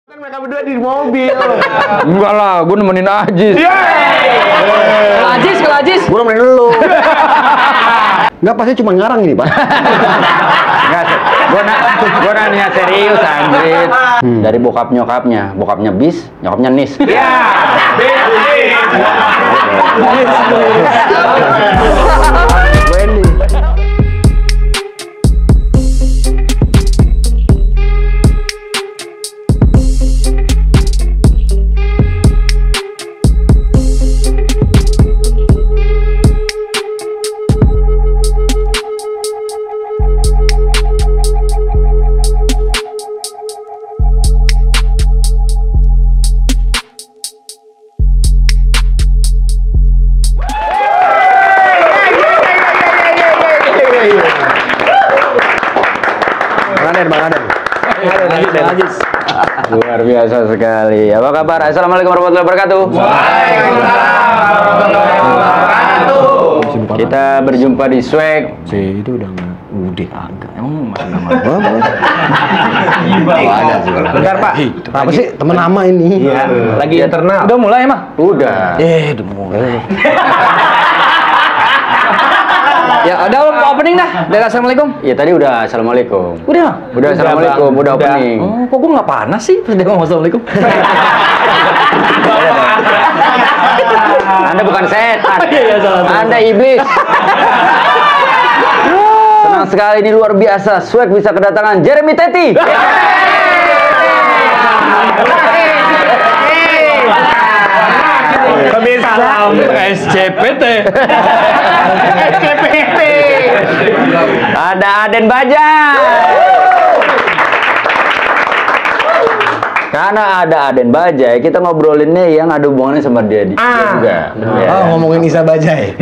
Kan mereka berdua di mobil. Enggak lah, gue nemenin Ajis. Kalau Ajis. Gue nemenin lu. Enggak, pasti cuma ngarang ini, Pak. Enggak, gue nanya serius, anjir. Dari bokap nyokapnya, bokapnya bis, nyokapnya nis. Iya. Wendy. Bang Aden. Ajis. Luar biasa sekali. Apa kabar? Assalamualaikum warahmatullahi wabarakatuh. Waalaikumsalam warahmatullahi wabarakatuh. Kita berjumpa di Swag. Si itu udah nggak udah. Agak, emang masih nama. Ada sih. Bentar, Pak. Apa sih temen lama ini? Iya. Lagi internal. Udah mulai emang? Udah. Udah mulai. Ya, udah opening dah. Udah assalamualaikum. Ya tadi udah assalamualaikum. Udah. Udah assalamualaikum, udah opening. Oh, kok gue nggak panas sih pas dia ngomong assalamualaikum? Anda bukan setan. Iya, salah. Anda iblis. Senang sekali, ini luar biasa. Swag bisa kedatangan Jeremy Teti. Salam SCPT. SCPT. Ada Aden Bajai. Karena ada Aden Bajai, kita ngobrolinnya yang ada hubungannya sama dia juga. Oh, ngomongin Isa Bajai.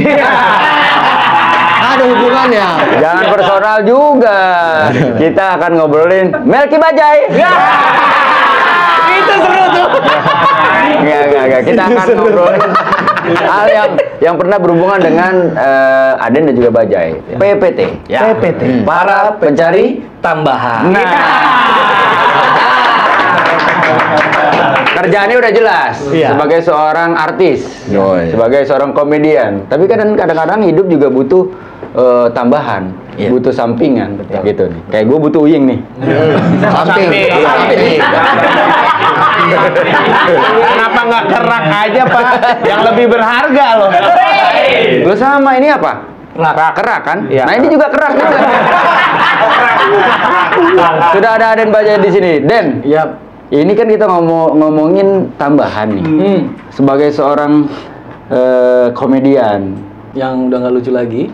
Ada hubungannya. Jangan personal juga. Kita akan ngobrolin Melki Bajai. Itu seru tuh. Enggak. Kita akan ngobrolin hal yang pernah berhubungan dengan Aden dan juga Bajai. PPT. Ya. PPT. Para pencari Tambahan. Nah. Kerjaannya udah jelas. Iya. Sebagai seorang artis, Yoi. sebagai seorang komedian. Tapi kadang-kadang hidup juga butuh tambahan, Iya. butuh sampingan, gitu nih. Kayak gue butuh Uying nih. Samping. Kenapa nggak kerak aja, Pak? Yang lebih berharga loh. Lo sama ini apa? Kerak kan? Iya. Nah ini juga kerak juga. Sudah ada Aden Bajai di sini. Den, Iya. ini kan kita ngomongin tambahan nih. Sebagai seorang komedian. Yang udah nggak lucu lagi.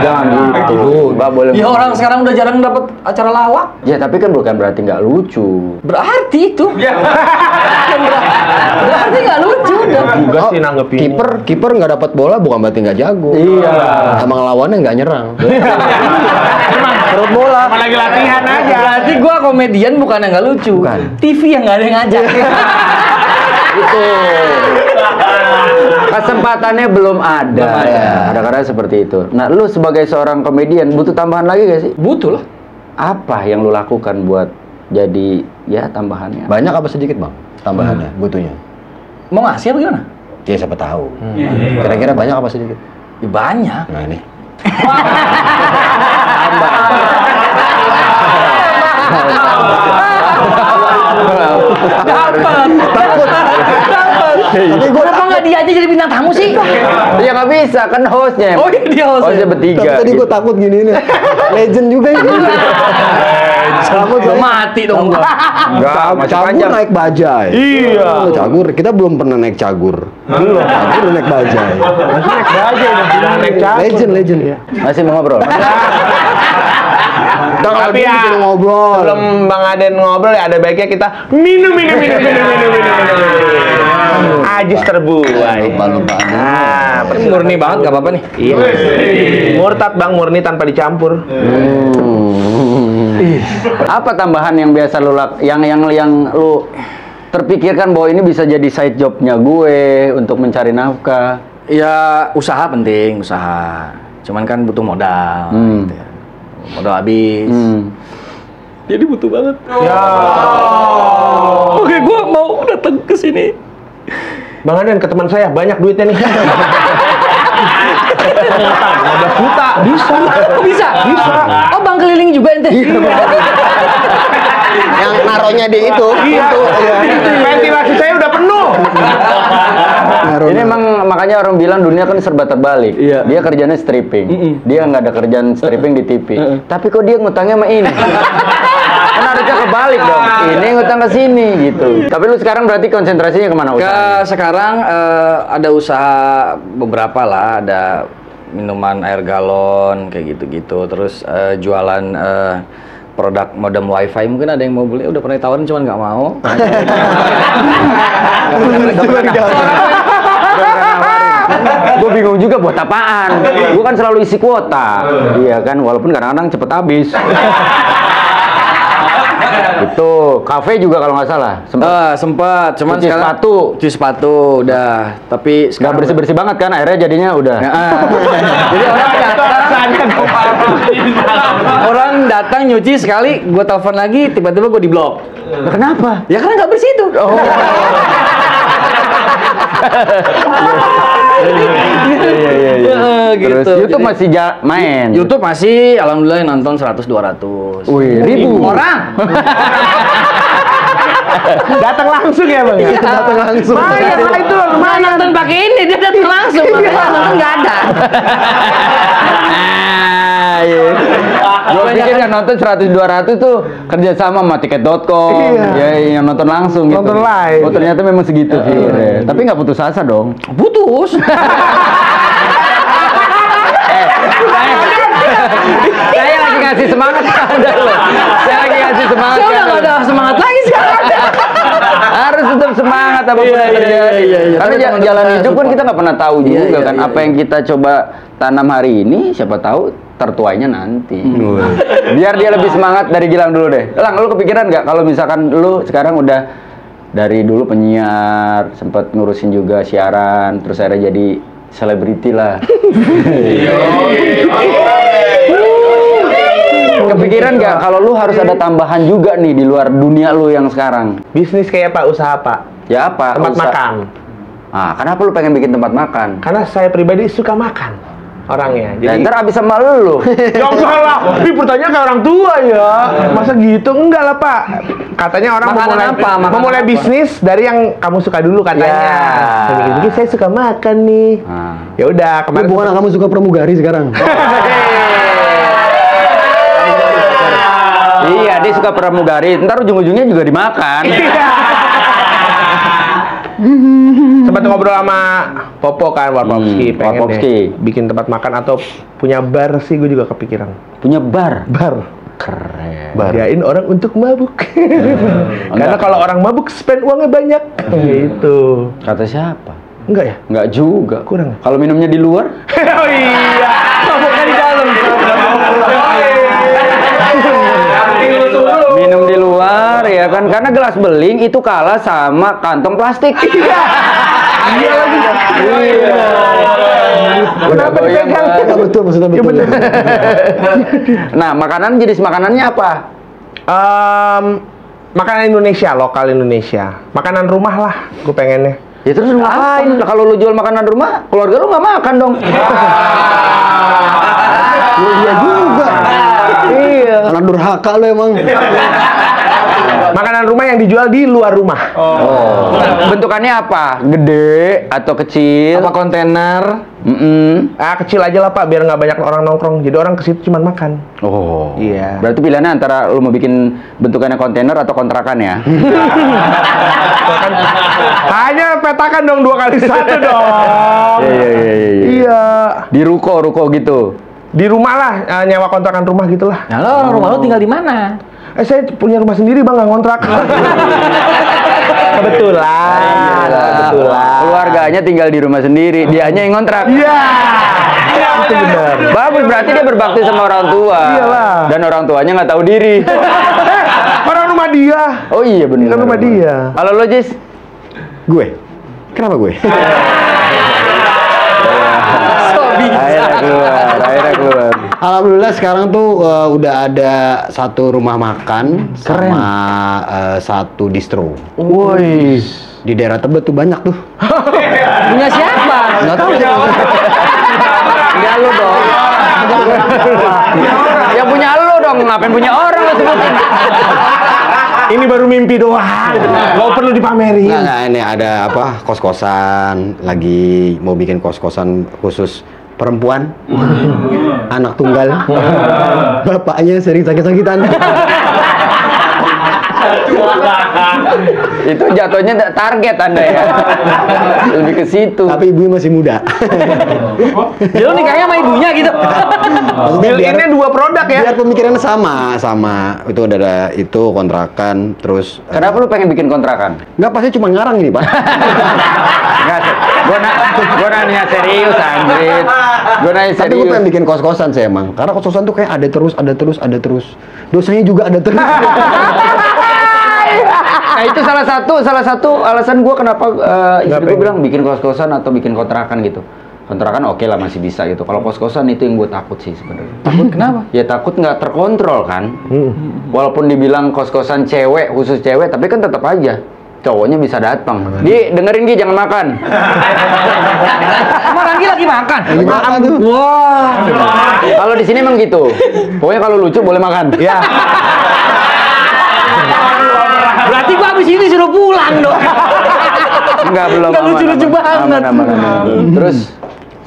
Jangan gitu. Mbak boleh. Ya orang sekarang udah jarang dapat acara lawak. Ya tapi kan bukan berarti nggak lucu. Berarti itu. Berarti nggak lucu. Juga sih nanggepin. Kiper nggak dapat bola bukan berarti nggak jago. Iya. Emang lawannya nggak nyerang. Perut bola. Cuma lagi latihan aja. Berarti gua komedian bukan yang nggak lucu. Bukan. TV yang nggak ada yang ngajak. Itu. Kesempatannya belum ada. Kadang-kadang seperti itu. Nah, lu sebagai seorang komedian butuh tambahan lagi gak sih? Butuh lah. Apa yang lu lakukan buat jadi ya tambahannya? Banyak apa sedikit, Bang? Tambahannya, butuhnya. Mau ngasih apa gimana? Ya siapa tahu. Kira-kira banyak apa sedikit? Ya banyak. Nah, ini. Dapat. Tapi gue kenapa nggak dia aja jadi bintang tamu sih? Ya nggak bisa, kan hostnya. Oh, iya, dia hostnya. Hostnya bertiga. Tadi gue gitu. takut gini nih. Legend juga ini. Takut Udah mati dong gua. Enggak, masih Cagur panjang. naik bajai. Iya. Cagur, kita belum pernah naik cagur. Belum. Cagur naik bajai. Masih naik aja udah naik catur. Legend ya. Masih mau ngobrol? Tapi ya, ngobrol. sebelum Bang Aden ngobrol ya ada baiknya kita minum. Ajis terbuai. Lupa. Nah, Ini murni banget, gak apa-apa nih. Iya. Murtad Bang, murni tanpa dicampur. Apa tambahan yang biasa lu yang lu terpikirkan bahwa ini bisa jadi side jobnya gue untuk mencari nafkah? Ya usaha penting, usaha. Cuman kan butuh modal. Gitu ya. Modal habis. Jadi butuh banget. Ya. Oke, gua mau datang ke sini. Bang Aden ke teman saya banyak duitnya nih. 15 juta bisa. Oh, bisa? Bisa. Oh, bang keliling juga ente? Yang naronya di itu. Iya. Itu, iya. Ventilasi saya udah penuh. Ini emang makanya orang bilang dunia kan serba terbalik. Iya. Dia kerjanya stripping. Dia nggak ada kerjaan stripping di TV. Tapi kok dia ngutangnya sama ini? Kan harusnya kebalik dong. Ini ngutang ke sini gitu. Tapi lu sekarang berarti konsentrasinya kemana usaha? Sekarang ada usaha beberapa lah, ada minuman air galon kayak gitu-gitu. Terus jualan produk modem wifi, mungkin ada yang mau beli. Udah pernah tawarin cuman nggak mau. Gue bingung juga buat apaan. Gue kan selalu isi kuota. Iya kan, walaupun kadang-kadang cepet habis. Itu kafe juga kalau nggak salah. Sempat, cuman Cuci sekarang sepatu. cuci sepatu udah. Tapi Nggak sekarang bersih-bersih banget kan, akhirnya jadinya udah. Jadi orang datang nyuci sekali, gue telepon lagi, tiba-tiba gue diblok. Nah, kenapa? Ya karena nggak bersih itu. Iya. Gitu. Terus YouTube masih main. YouTube masih, alhamdulillah yang nonton 100-200. Wih, ribu orang. Datang langsung ya bang? Datang langsung. Bayar lah itu Mana nonton pakai ini, dia datang langsung. Makanya nonton nggak ada. Gue pikir yang nonton 100-200 tuh kerjasama sama tiket.com. Ya, yang nonton langsung gitu. Nonton live. Oh, ternyata memang segitu viewernya. Tapi nggak putus asa dong. Putus. Saya lagi ngasih semangat ke Anda loh. Saya lagi ngasih semangat Saya ke udah Anda. nggak ada semangat lagi sekarang. Harus tetap semangat apapun yang terjadi. iya. Karena Tapi teman-teman jalan saya hidup kan support. kita nggak pernah tahu Iya, juga iya, kan. iya, Apa yang kita coba tanam hari ini, siapa tahu tertuainya nanti. Biar dia lebih semangat dari Gilang dulu deh. Lang, lu kepikiran nggak kalau misalkan lu sekarang udah dari dulu penyiar, sempat ngurusin juga siaran, terus akhirnya jadi selebriti lah. Kepikiran nggak kalau lu harus ada tambahan juga nih di luar dunia lu yang sekarang? Bisnis kayak apa? Usaha apa? Ya apa? Tempat makan. Ah, kenapa lu pengen bikin tempat makan? Karena saya pribadi suka makan orangnya. Dan Jadi ntar abis sama lu. ya enggak lah, ini pertanyaan kayak orang tua ya. Masa gitu? Enggak lah Pak. Katanya orang Makanan memulai, apa? Makanan memulai apa? bisnis dari yang kamu suka dulu katanya. Ya. Saya mikir-mikir, saya suka makan nih. Ah. Ya udah, Tapi kemarin bukan kamu suka pramugari sekarang. Iya, dia suka pramugari. Ntar ujung-ujungnya juga dimakan. sempat ngobrol sama Popo kan, Warpopski, pengen Warpopski. deh bikin tempat makan atau punya bar sih, gue juga kepikiran. Punya bar. Bar. Keren. Bariain orang untuk mabuk. Karena Enggak. kalau orang mabuk spend uangnya banyak. Gitu. Kata siapa? Enggak ya? Nggak juga. Kurang. Kalau minumnya di luar? Oh iya. Mabuknya di dalam. Minum di luar ya kan, karena gelas beling itu kalah sama kantong plastik. Iya lagi. Iya. Kenapa goyang, dipegang? Bang. Ya, betul, maksudnya Ya, betul. bener. Nah, makanan jenis makanannya apa? Makanan Indonesia, lokal Indonesia. Makanan rumah lah, gue pengennya. Ya terus lu ngapain? Kalau lu jual makanan rumah, keluarga lu nggak makan dong. Iya juga. Iya. Anak durhaka lo emang. Makanan rumah yang dijual di luar rumah. Oh. Bentukannya apa? Gede atau kecil? Apa kontainer? Kecil aja lah Pak, biar nggak banyak orang nongkrong. Jadi orang ke situ cuma makan. Oh. Iya. Berarti pilihannya antara lu mau bikin bentukannya kontainer atau kontrakan ya? Hanya petakan dong 2x1 dong. Iya. Iya. Di ruko gitu. Di rumah lah, nyewa kontrakan rumah gitulah. Nah, lo orang rumah lo tinggal di mana? Saya punya rumah sendiri Bang, nggak ngontrak. Kebetulan. Keluarganya tinggal di rumah sendiri, dianya yang ngontrak. Iya. Itu benar. Bagus, berarti dia berbakti sama orang tua. Iyalah. Dan orang tuanya nggak tahu diri. Orang rumah dia. Oh iya benar. Kan rumah dia. Kalau lo Jis? Gue. Kenapa gue? So bisa. Akhirnya keluar. Alhamdulillah sekarang tuh udah ada satu rumah makan sama satu distro. Woi. Di daerah Tebet tuh banyak tuh. Punya siapa? Nggak tahu sih. Punya lu dong. Ya punya lu dong, ngapain punya orang lu sebutin? Ini baru mimpi doang. Gak perlu dipamerin. Nggak, ini ada apa, kos-kosan. Lagi mau bikin kos-kosan khusus perempuan. Anak tunggal. Bapaknya sering sakit-sakitan. Itu jatuhnya target Anda ya. Lebih ke situ. Tapi ibunya masih muda. Dia lu nikahnya sama ibunya gitu. Maksudnya Built-in-nya dua produk ya. biar pemikirannya sama. Itu udah ada itu kontrakan, terus Kenapa lu pengen bikin kontrakan? nggak, pasti cuma ngarang ini, Pak. Enggak, gua nanya serius, Andrit. Gua nanya Tapi gue serius. pengen bikin kos-kosan sih emang. Karena kos-kosan tuh kayak ada terus. Dosanya juga ada terus. Nah itu salah satu alasan gua kenapa istri gua bilang bikin kos-kosan atau bikin kontrakan gitu. Kontrakan oke lah masih bisa gitu. Kalau kos-kosan itu yang gue takut sih sebenarnya. Takut kenapa? Ya takut nggak terkontrol kan. Walaupun dibilang kos-kosan cewek, khusus cewek, tapi kan tetap aja cowoknya bisa datang. Gi, dengerin Gi, jangan makan. Emang Ranggi lagi makan? Lagi makan tuh. Wah. Kalau di sini emang gitu. Pokoknya kalau lucu boleh makan. Ya. Berarti gua abis ini suruh pulang dong. Enggak, belum. Nggak aman, lucu-lucu aman. banget. Aman. Terus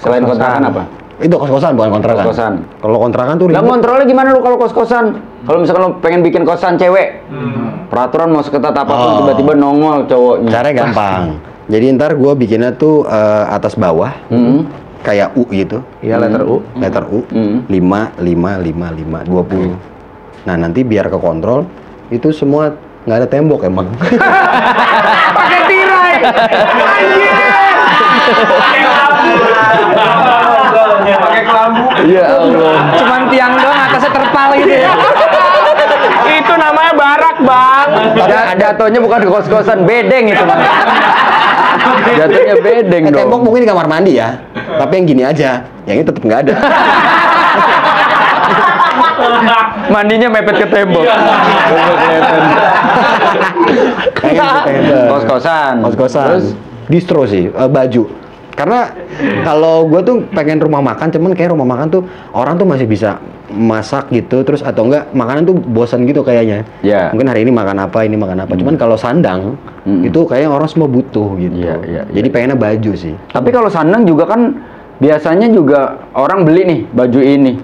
selain kontrakan apa? Itu kos-kosan bukan kontrakan. Kos-kosan. Kalau kontrakan tuh Lah ribet. kontrolnya gimana lu kalau kos-kosan? Kalau misalkan lu pengen bikin kosan cewek, peraturan mau seketat apapun tiba-tiba nongol cowoknya. Caranya gampang. Jadi ntar gue bikinnya tuh atas bawah, kayak U gitu. Iya, letter U. Letter U. 5, 20. Nah nanti biar ke kontrol itu semua nggak ada tembok emang. Pakai tirai. Pakai kelambu. Ya Allah. Cuman tiang doang atasnya terpal gitu ya. Itu namanya barak, Bang. Jatuhnya bukan di kos-kosan, bedeng itu. Bang. Jatuhnya bedeng dong. Tembok mungkin di kamar mandi ya. Tapi yang gini aja, yang ini tetap nggak ada. Mandinya mepet ke tembok. Kos-kosan. Kos-kosan. Terus Distro sih, baju. Karena kalau gue tuh pengen rumah makan, cuman kayak rumah makan tuh orang tuh masih bisa masak gitu, terus atau enggak makanan tuh bosan gitu kayaknya. Ya. Mungkin hari ini makan apa, ini makan apa. Cuman kalau sandang itu kayaknya orang semua butuh gitu. Iya. Jadi pengennya baju sih. tapi kalau sandang juga kan biasanya juga orang beli nih baju ini.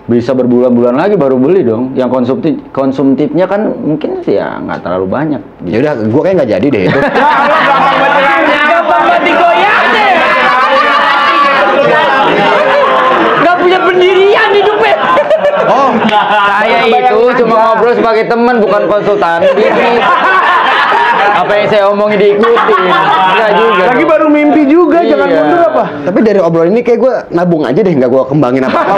Bisa berbulan-bulan lagi baru beli dong. Yang konsumtifnya kan mungkin sih ya nggak terlalu banyak. Ya udah, gue kayak nggak jadi deh itu. Gampang banget digoyang deh. Gak punya pendirian hidupnya. Oh, Saya itu cuma ngobrol sebagai teman, bukan konsultan bisnis. Apa yang saya omongin diikutin. Enggak juga. Lagi dong. baru mimpi juga, Iya. jangan mundur apa? tapi dari obrolan ini kayak gue nabung aja deh, nggak gue kembangin apa-apa.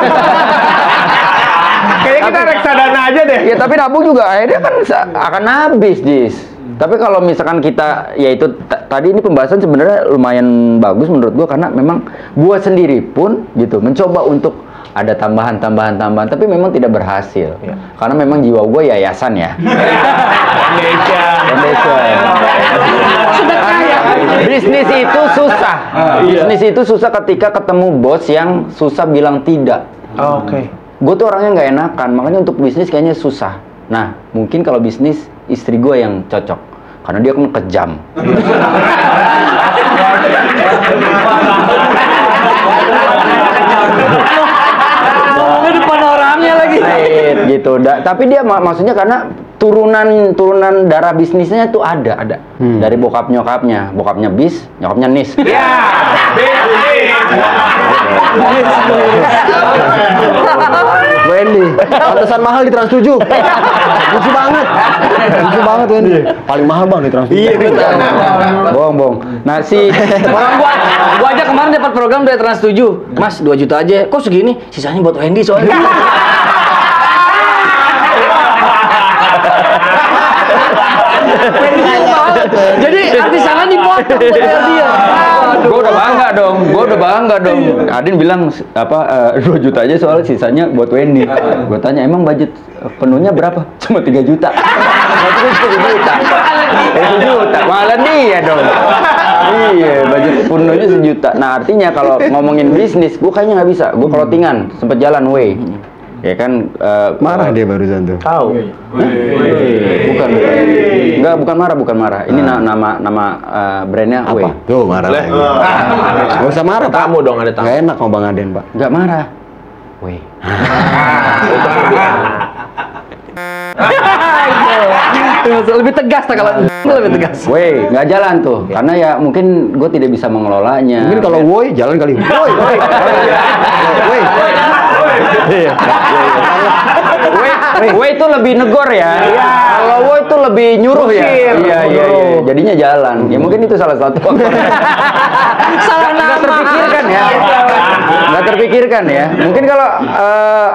Kayaknya kita reksadana aja deh. Ya tapi nabung juga akhirnya kan akan habis, Jis. Tapi kalau misalkan kita, yaitu tadi ini pembahasan sebenarnya lumayan bagus menurut gua karena memang gua sendiri pun gitu mencoba untuk ada tambahan, tapi memang tidak berhasil. Karena memang jiwa gua yayasan ya. Foundation. Bisnis itu susah. Bisnis itu susah ketika ketemu bos yang susah bilang tidak. Oke. Gue tuh orangnya nggak enakan, makanya untuk bisnis kayaknya susah. Nah, mungkin kalau bisnis istri gue yang cocok, karena dia kan kejam. Ngomongnya depan orangnya lagi. Right, gitu. Tapi dia maksudnya karena turunan darah bisnisnya tuh ada. Dari bokap nyokapnya bis, nyokapnya nis. Wendy, pantesan mahal di Trans 7. Lucu banget Wendy. Paling mahal bang di Trans 7. Iya, bohong. Nah, Orang gua aja kemarin dapat program dari Trans 7. Mas, 2 juta aja. Kok segini? Sisanya buat Wendy soalnya. Jadi artis sana dipotong buat bayar dia. Gue udah bangga dong. Adin bilang 2 juta aja soalnya sisanya buat Wendy. Gue tanya emang budget penuhnya berapa? Cuma 3 juta. Berarti 1 juta. Malah dia dong. Iya, budget penuhnya 1 juta. Nah artinya kalau ngomongin bisnis, gue kayaknya nggak bisa. Gue clothingan, sempet jalan way. Ya kan Marah dia barusan tuh. Tahu. Bukan marah. Ini nama brandnya Way. Apa? Tuh marah lagi. Gak usah marah, Pak. Tamu dong, ada tamu. Gak enak sama Bang Aden, Pak. Nggak marah. Way. Lebih tegas tak kalau lebih tegas. Way, nggak jalan tuh. Karena ya mungkin gue tidak bisa mengelolanya. Mungkin kalau woi jalan kali. Woi. Woi. Way itu lebih negor ya. Kalau Way itu lebih nyuruh ya. Iya. Jadinya jalan. Ya mungkin itu salah satu. Nggak terpikirkan ya. Nggak terpikirkan ya. Mungkin kalau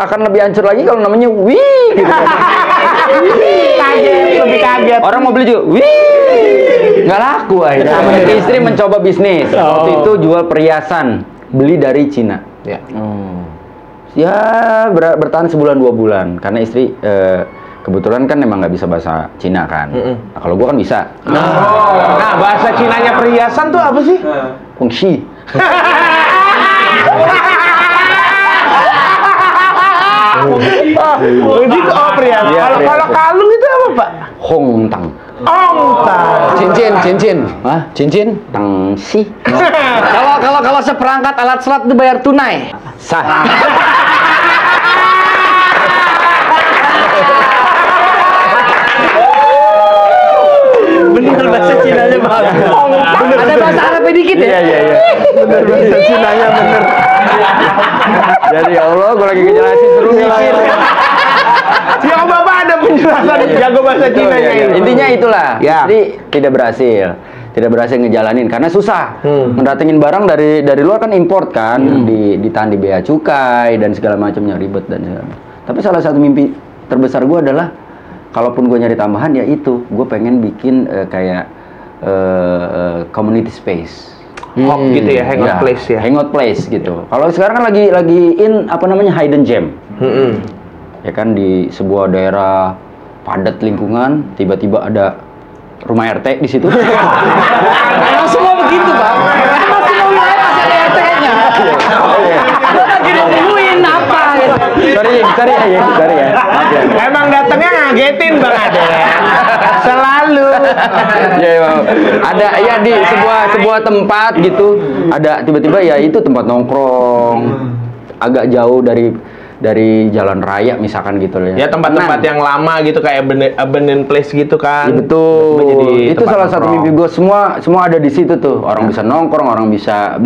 akan lebih hancur lagi kalau namanya Wih gitu kan. Lebih kaget. Orang mau beli juga, nggak laku akhirnya. Istri mencoba bisnis. Waktu itu jual perhiasan, beli dari Cina. Ya. Ya bertahan sebulan 2 bulan karena istri kebetulan kan emang nggak bisa bahasa Cina kan. Nah, kalau gua kan bisa. Nah, bahasa Cinanya perhiasan tuh apa sih? Fungsi. Gitu perhiasan. Iya, Kalau kalung itu apa, Pak? Hong Tang. Ongtang. Cincin. Hah? Cincin. Tang si. Kalau seperangkat alat sholat itu bayar tunai. Sah. Bener bahasa Cinanya bagus. Ada bahasa Arabnya dikit ya? Iya. Bener bahasa Cinanya bener. Jadi ya Allah, gua lagi ngejelasin suruh mikir. Si Om Bapak ada penjelasan jago bahasa Cinanya ini. Intinya itulah. Ya. Jadi tidak berhasil ngejalanin karena susah. Mendatengin barang dari luar kan import kan, ditahan di bea cukai dan segala macamnya ribet dan segala macam. Tapi salah satu mimpi terbesar gua adalah kalaupun gue nyari tambahan ya itu, gue pengen bikin kayak community space. Gitu ya, hangout place ya. Hangout place gitu. Kalau sekarang kan lagi in apa namanya hidden gem. Ya kan di sebuah daerah padat lingkungan, tiba-tiba ada rumah RT di situ. Emang semua begitu, Bang. Emang semua wilayah masih ada RT-nya. Lo lagi nungguin apa gitu. Sorry ya. Maaf ya. Emang datangnya ngagetin Bang Ade. Selalu. Ya, ada ya di sebuah tempat gitu, ada tiba-tiba ya itu tempat nongkrong agak jauh dari jalan raya misalkan gitu ya. Ya tempat-tempat yang lama gitu kayak abandoned place gitu kan. Ya, betul. Jadi Itu tempat salah satu nongkrong. mimpi gue. Semua ada di situ tuh. Orang bisa nongkrong, orang bisa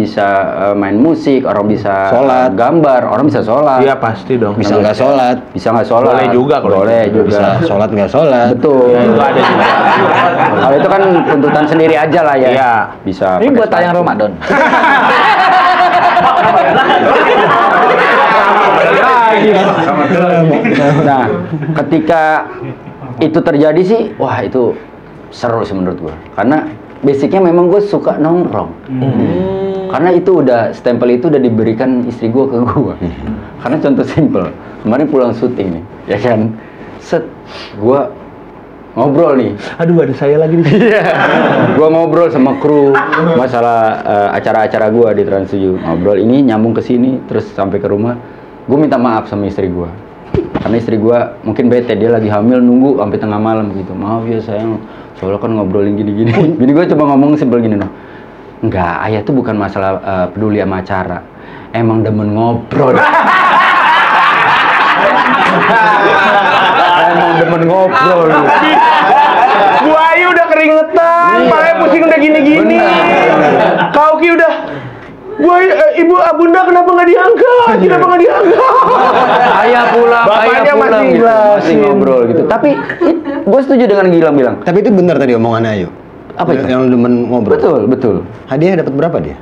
main musik, orang bisa Sholat. gambar, orang bisa sholat. Iya pasti dong. Bisa nggak sholat. Bisa nggak sholat? Boleh juga kalau Boleh itu. juga. Bisa sholat nggak sholat. Betul. Ya, itu ada juga. Kalau itu kan tuntutan sendiri aja lah ya. Iya. Bisa. Ini pakai buat tayang sepatu. Ramadan. Nah, ketika itu terjadi sih, wah itu seru sih menurut gua. Karena basicnya memang gue suka nongkrong. Karena itu udah stempel itu udah diberikan istri gua ke gua. Karena contoh simpel, kemarin pulang syuting nih, ya kan, gua ngobrol nih. Aduh ada saya lagi di sini. Gua ngobrol sama kru masalah acara-acara gua di Trans 7. Ngobrol ini nyambung ke sini terus sampai ke rumah. Gua minta maaf sama istri gua. Karena istri gua mungkin bete, dia lagi hamil nunggu sampai tengah malam gitu. Maaf ya sayang, soalnya kan ngobrolin gini-gini. Jadi gua coba ngomong simpel gini noh. Enggak, ayah tuh bukan masalah peduli sama acara. Emang demen ngobrol. Emang demen ngobrol. Bu Ayu udah keringetan, palanya pusing udah gini-gini. Kau Ki udah Bu Ayu, Ibu Bunda kenapa nggak diangkat? Kenapa nggak diangkat? Ayah pulang, Bapaknya ayah pulang masih gitu. Masih jelasin. ngobrol gitu. Tapi gue setuju dengan Gilang bilang. Tapi itu benar tadi omongannya Ayu. Apa itu? Yang lu demen ngobrol. Betul. Hadiah dapat berapa dia?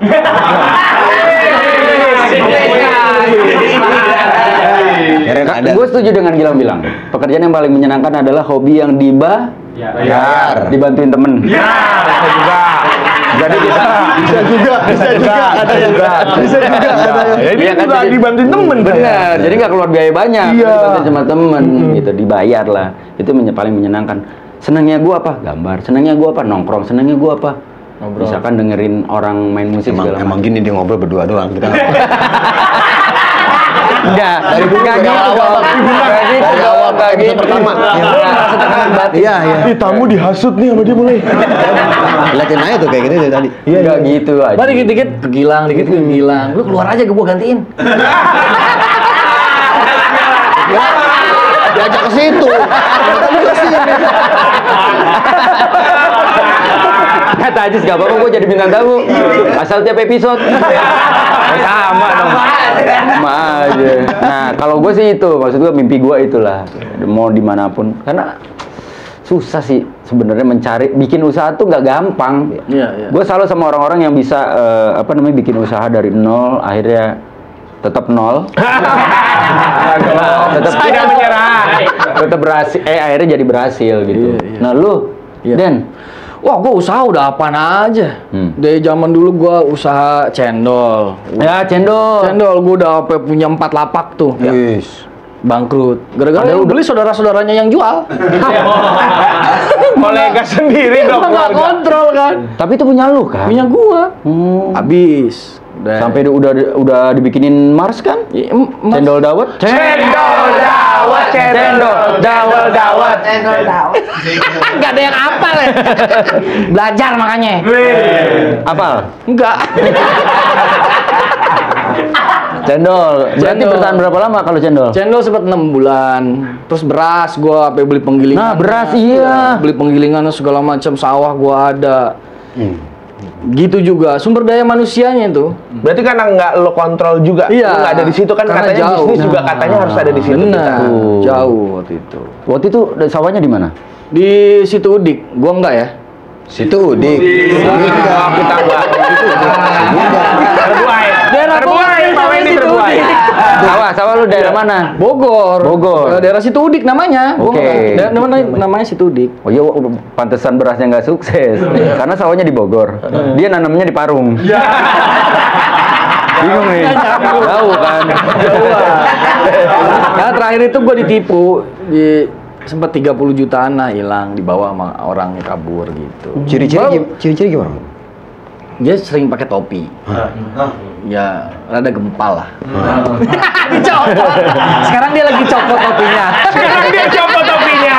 Gue setuju dengan Gilang bilang. Pekerjaan yang paling menyenangkan adalah hobi yang Bayar. Dibantuin temen. Bisa juga. Jadi kita Bisa juga ada yang bisa juga ada yang. Ya, ini Iya kan, juga jadi- dibantuin temen. benar. Jadi nggak keluar biaya banyak. Iya. Dibantuin sama temen gitu, dibayar lah. Itu paling menyenangkan. Senangnya gua apa? Gambar. Senangnya gua apa? Nongkrong. Senangnya gua apa? Ngobrol. Misalkan dengerin orang main musik segala Emang gini dia ngobrol berdua doang kita nggak. Enggak gitu dong. Enggak gitu dong. Enggak gitu. pertama. Merasa tekanan batin. Iya. Ih, tamu dihasut nih sama dia mulai. Liatin aja tuh kayak gini dari tadi. Enggak gitu aja. Bah dikit-dikit kegilang, dikit kegilang. Lu keluar aja gua gantiin. Diajak ke situ. Kamu ke sini. Kata Ajis gak apa-apa, gue jadi bintang tamu. Asal tiap episode. Sama dong. Sama aja. Nah, kalau gue sih itu, maksud gue mimpi gue itulah. Mau dimanapun. Karena susah sih sebenarnya mencari, bikin usaha tuh nggak gampang. Iya. Gue selalu sama orang-orang yang bisa bikin usaha dari nol, akhirnya tetap nol. Tetap Tidak menyerah. tetap berhasil, akhirnya jadi berhasil gitu. Iya. Nah lu, Den, Wah, gua usaha udah apaan aja. Dari zaman dulu gua usaha cendol. ya cendol. Cendol gua udah sampai punya 4 lapak tuh. Yes. Bangkrut. Gara-gara yang beli saudara-saudaranya yang jual. Kolega sendiri dong. Gua nggak keluarga. kontrol kan. Tapi itu punya lu kan? Punya gua. Hmm. Habis. Udah. Sampai udah dibikinin Mars kan? Ya, Cendol dawet? Cendol dawet, cendol dawet. Enggak ada yang apal ya. Belajar makanya. Apal? Enggak. Cendol. Berarti Cendol. bertahan berapa lama kalau cendol? Cendol sempat 6 bulan. Terus beras gua sampai beli penggilingan. Nah, beras, iya. Beli penggilingan segala macam, sawah gua ada. Gitu juga sumber daya manusianya itu. Berarti karena nggak lo kontrol juga. Iya. Lo nggak ada di situ kan, Karena katanya jauh. bisnis juga katanya harus ada di situ. Benar. kita. Jauh waktu itu. Waktu itu sawahnya di mana? Di situ Udik, gua enggak ya. Situ Udik. Enggak, kita enggak. Terbuai. Daerah Terbuai, Bogor, Pak Wendy situ terbuai. Udik. Sawah lu daerah mana? Bogor. Bogor. Daerah situ Udik namanya. Gua Oke. enggak- namanya situ Udik. Oh iya, pantesan berasnya nggak sukses. Karena sawahnya di Bogor. Dia nanamnya di Parung. Bingung nih. Jauh kan? Nah, terakhir itu gua ditipu sempat 30 jutaan lah hilang, dibawa sama orang yang kabur gitu. Ciri-ciri gimana? Dia sering pakai topi. Ya, rada gempal lah. Dicopot. Sekarang dia lagi copot topinya. Sekarang dia copot topinya.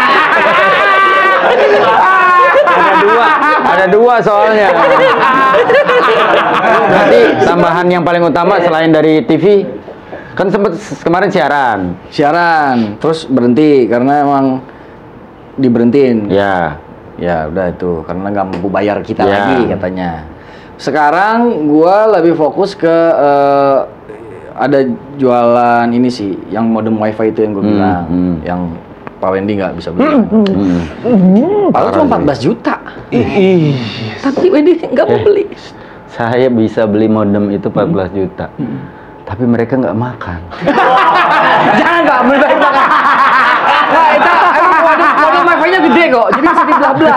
Ada dua soalnya. Nanti tambahan yang paling utama selain dari TV, kan sempet kemarin Siaran, terus berhenti karena emang diberhentiin. ya. Ya udah itu karena nggak mampu bayar kita Ya. lagi katanya. Sekarang gua lebih fokus ke ada jualan ini sih, yang modem wifi itu yang gue bilang, yang Pak Wendy nggak bisa beli. Padahal cuma 14 juta. Tapi Wendy nggak mau beli. Saya bisa beli modem itu 14 juta. Tapi mereka nggak makan. Jangan Pak, beli baik makan. Nah itu emang modem wifi-nya gede kok, jadi bisa dibelah-belah.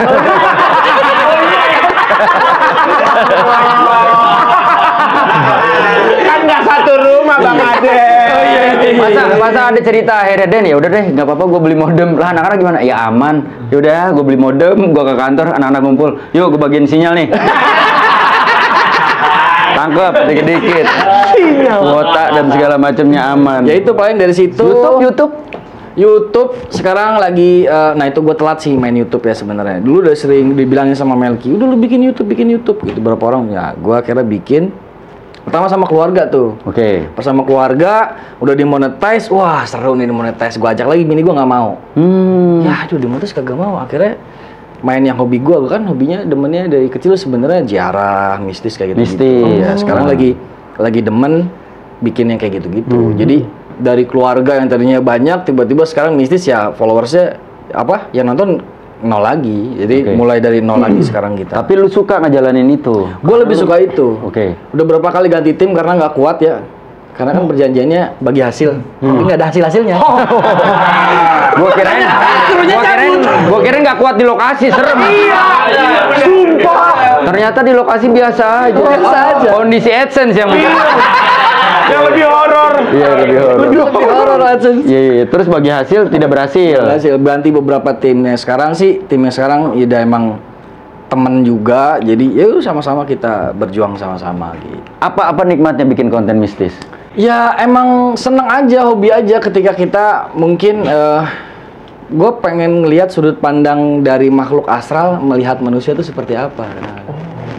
Kan nggak satu rumah Bang Ade. Masa ada cerita akhirnya Den, ya udah deh nggak apa-apa gue beli modem. Lah anak-anak gimana? Ya aman. Ya udah gue beli modem, gue ke kantor, anak-anak ngumpul. Yuk gue bagiin sinyal nih. Tangkep dikit-dikit. Kuota dan segala macamnya aman. Ya itu paling dari situ. YouTube sekarang lagi, nah itu gue telat sih main YouTube ya sebenarnya. Dulu udah sering dibilangin sama Melki, udah lu bikin YouTube gitu. Berapa orang ya? Gue akhirnya bikin. Pertama sama keluarga tuh. Oke. Pas sama keluarga, udah dimonetize, wah seru nih dimonetize. Gue ajak lagi, bini gue nggak mau. Ya aduh dimonetize kagak mau. Akhirnya main yang hobi gue kan, hobinya demennya dari kecil sebenarnya ziarah, mistis kayak gitu. Mistis. Ya sekarang lagi demen bikin yang kayak gitu-gitu. Jadi dari keluarga yang tadinya banyak, tiba-tiba sekarang mistis ya followersnya apa? Yang nonton nol lagi. Jadi Oke. mulai dari nol lagi sekarang kita. Tapi lu suka ngejalanin itu? Gue lebih suka itu. Oke. Udah berapa kali ganti tim karena nggak kuat ya. Karena kan perjanjiannya bagi hasil, tapi nggak ada hasil-hasilnya. Gua kirain nggak kuat di lokasi, serem. Iya, sumpah. Ternyata di lokasi biasa aja. Biasa aja. Kondisi AdSense yang Yang lebih horor. Iya, lebih horor. Lebih horor AdSense. Iya, terus bagi hasil tidak berhasil. Hasil ganti beberapa timnya. Sekarang ya udah emang temen juga, jadi ya udah sama-sama kita berjuang sama-sama gitu. Apa nikmatnya bikin konten mistis? Ya emang seneng aja, hobi aja ketika kita mungkin gue pengen ngelihat sudut pandang dari makhluk astral melihat manusia itu seperti apa.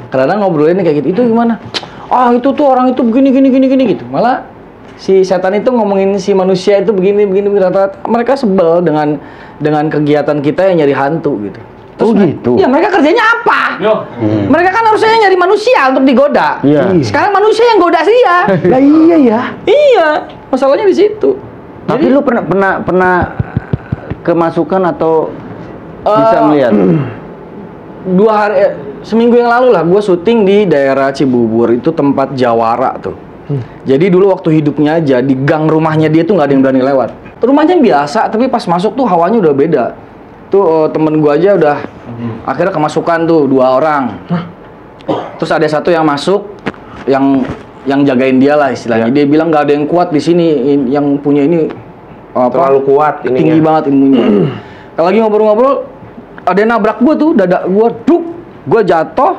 Kadang-kadang ngobrolinnya kayak gitu, itu gimana? Ah itu tuh orang itu begini gitu. Malah si setan itu ngomongin si manusia itu begini rata-rata mereka sebel dengan kegiatan kita yang nyari hantu gitu. Oh gitu. Ya mereka kerjanya apa? Mereka kan harusnya nyari manusia untuk digoda. Iya. Sekarang manusia yang goda dia. Lah iya ya. Iya, masalahnya di situ. Tapi lu pernah kemasukan atau bisa melihat? Seminggu yang lalu lah, gue syuting di daerah Cibubur, itu tempat jawara tuh. Jadi dulu waktu hidupnya aja di gang rumahnya dia tuh nggak ada yang berani lewat. Rumahnya biasa, tapi pas masuk tuh hawanya udah beda. Tuh temen gue aja udah akhirnya kemasukan tuh 2 orang. Terus ada satu yang masuk, yang jagain dia lah istilahnya. Dia bilang nggak ada yang kuat di sini, yang punya ini Terlalu kuat ininya. tinggi banget ilmunya. Kalau lagi ngobrol-ngobrol, ada yang nabrak gue tuh, dada gue, gue jatuh,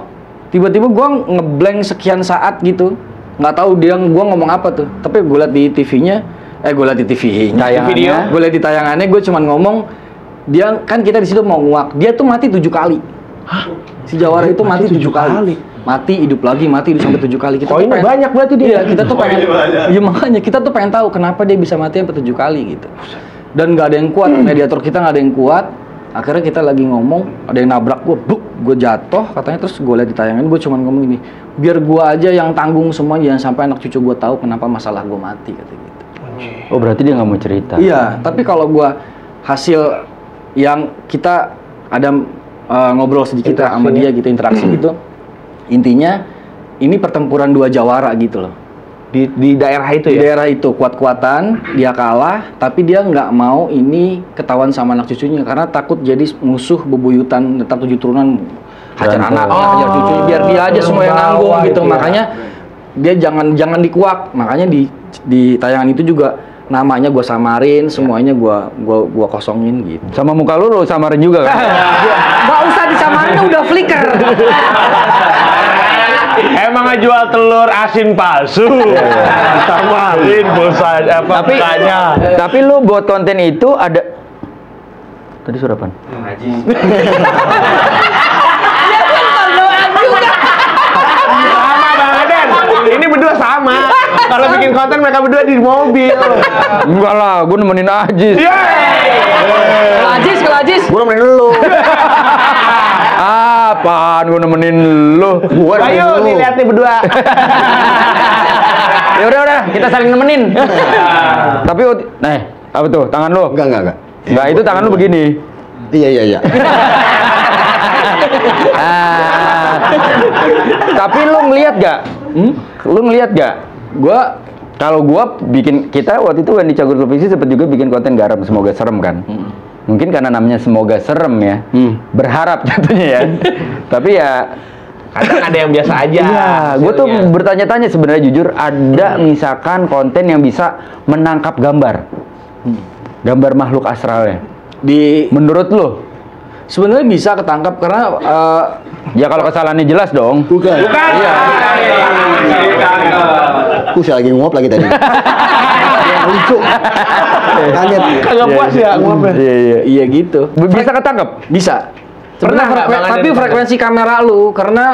tiba-tiba gue ngeblank sekian saat gitu, nggak tahu gue ngomong apa tuh. Tapi gue liat di TV-nya, gue liat di Tayangannya. gue liat di tayangannya, gue cuman ngomong, dia kan kita di situ mau nguak, dia tuh mati 7 kali. Hah? Si Jawara itu mati 7 kali. Mati, hidup lagi, mati sampai 7 kali. Kita Koinnya banyak berarti dia. Iya, kita tuh pengen. Iya makanya kita tuh pengen tahu kenapa dia bisa mati sampai 7 kali gitu. Dan nggak ada yang kuat, mediator kita nggak ada yang kuat. Akhirnya kita lagi ngomong, ada yang nabrak gue jatuh, katanya. Terus gue liat di tayangan, gue cuman ngomong ini, biar gue aja yang tanggung semuanya, jangan sampai anak cucu gue tahu kenapa masalah gue mati, kata gitu. Oh berarti dia nggak mau cerita? Iya, tapi kalau gue hasil yang kita ada ngobrol sedikit sama dia gitu, interaksi gitu, intinya ini pertempuran 2 jawara gitu loh. Di daerah itu Di ya. daerah itu kuat-kuatan, dia kalah, tapi dia nggak mau ini ketahuan sama anak cucunya karena takut jadi musuh bebuyutan, tetap 7 turunan hajar Berantem. anaknya, hajar cucunya, biar dia aja semua yang nanggung Bawa gitu. itu ya. Makanya dia jangan dikuak. Makanya di tayangan itu juga namanya gue samarin, semuanya gua kosongin gitu. Sama muka lu samarin juga kan? Nggak usah disamarin, udah flicker. Emang ngejual telur asin palsu. Samarin pulsa mukanya. Tapi lu buat konten itu ada. Tadi suara apaan? Sama Bang Aden. Ini berdua sama. Kalau bikin konten mereka berdua di mobil. Enggak lah, gue nemenin Ajis. Kalau Ajis. Gue nemenin lu. Apaan gue nemenin lu? Gue Ayo dilihat nih berdua. Ya udah, kita saling nemenin. Tapi apa tuh? Tangan lu? Enggak. Enggak, itu tangan lu begini. Iya. Tapi lu ngelihat gak? Lu ngelihat gak? Kalau gua bikin, kita waktu itu di Cagur Televisi sempat juga bikin konten garam semoga serem kan. Mungkin karena namanya semoga serem ya. Berharap jatuhnya ya. Tapi ya Kadang ada yang biasa aja. iya, gue tuh hasilnya. bertanya-tanya sebenarnya jujur, ada misalkan konten yang bisa menangkap gambar makhluk astralnya. Menurut lo? Sebenarnya bisa ketangkap karena Ya kalau kesalahannya jelas dong. Bukan. Iya. Saya lagi nguap lagi tadi. Lucu. Kaget. Kagak puas ya nguapnya. iya gitu. Bisa ketangkep? Bisa. Pernah Sebenarnya nggak Bang Aden tapi ditangkap? frekuensi kamera lu, karena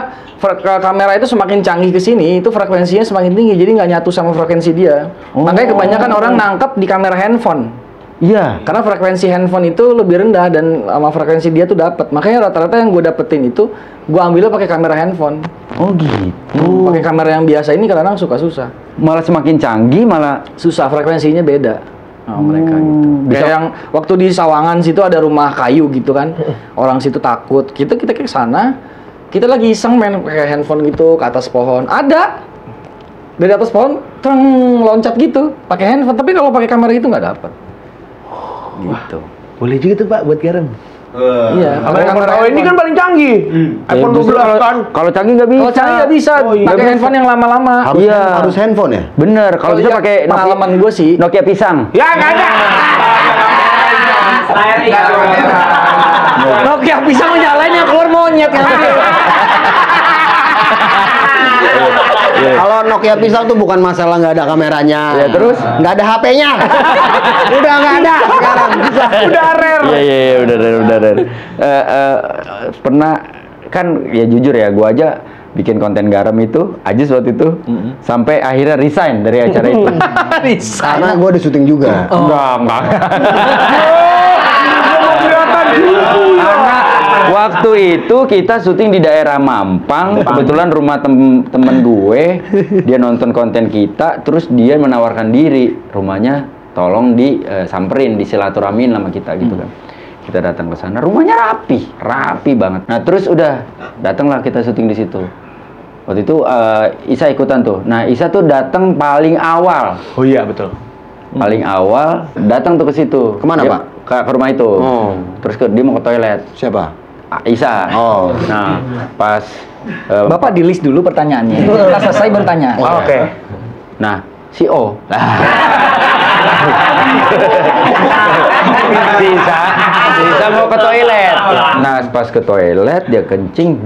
kamera itu semakin canggih ke sini, itu frekuensinya semakin tinggi, jadi nggak nyatu sama frekuensi dia. Makanya kebanyakan orang nangkep di kamera handphone. Iya. Karena frekuensi handphone itu lebih rendah dan sama frekuensi dia tuh dapat. Makanya rata-rata yang gue dapetin itu gue ambilnya pakai kamera handphone. Oh gitu. Pakai kamera yang biasa ini kadang-kadang suka susah. Malah semakin canggih malah. Susah, frekuensinya beda. Mereka gitu. Bisa- Kayak yang waktu di Sawangan situ ada rumah kayu gitu kan. Orang situ takut. Kita ke sana, kita lagi iseng main pakai handphone gitu ke atas pohon. Ada dari atas pohon, terang loncat gitu, pakai handphone. Tapi kalau pakai kamera itu nggak dapat. Gitu. Boleh juga tuh Pak buat garam. Iya. Pakai kamera. Oh ini kan paling canggih. iPhone 12 kan. Kalau canggih nggak bisa. Kalau canggih nggak bisa, pakai handphone yang lama-lama. Harus handphone ya? Bener. Kalau bisa pakai pengalaman gue sih. Nokia pisang. Ya nggak ada. Nokia bisa nyalain yang keluar monyet yang Kalau Nokia pisang tuh bukan masalah nggak ada kameranya. Ya, terus? Nggak ada HP-nya. Udah nggak ada sekarang. Udah rare. Iya, udah rare. Pernah kan ya jujur ya, gua aja bikin konten garam itu, Ajis waktu itu sampai akhirnya resign dari acara itu. Karena gue ada syuting juga. Enggak. Karena waktu itu kita syuting di daerah Mampang, kebetulan rumah temen gue, dia nonton konten kita, terus dia menawarkan diri, rumahnya tolong disamperin, disilaturahmin sama kita gitu kan. Kita datang ke sana, rumahnya rapi banget. Nah terus udah datanglah kita syuting di situ. Waktu itu Isa ikutan tuh. Nah Isa tuh datang paling awal. Oh iya betul. Paling awal datang tuh ke situ. Kemana, Dia Pak? Ke rumah itu. Oh. Terus dia mau ke toilet. Siapa? Isa. Oh. Nah pas Bapak di list dulu pertanyaannya. Kita selesai bertanya. Oke. Nah si O. Bisa mau ke toilet. Nah pas ke toilet dia kencing,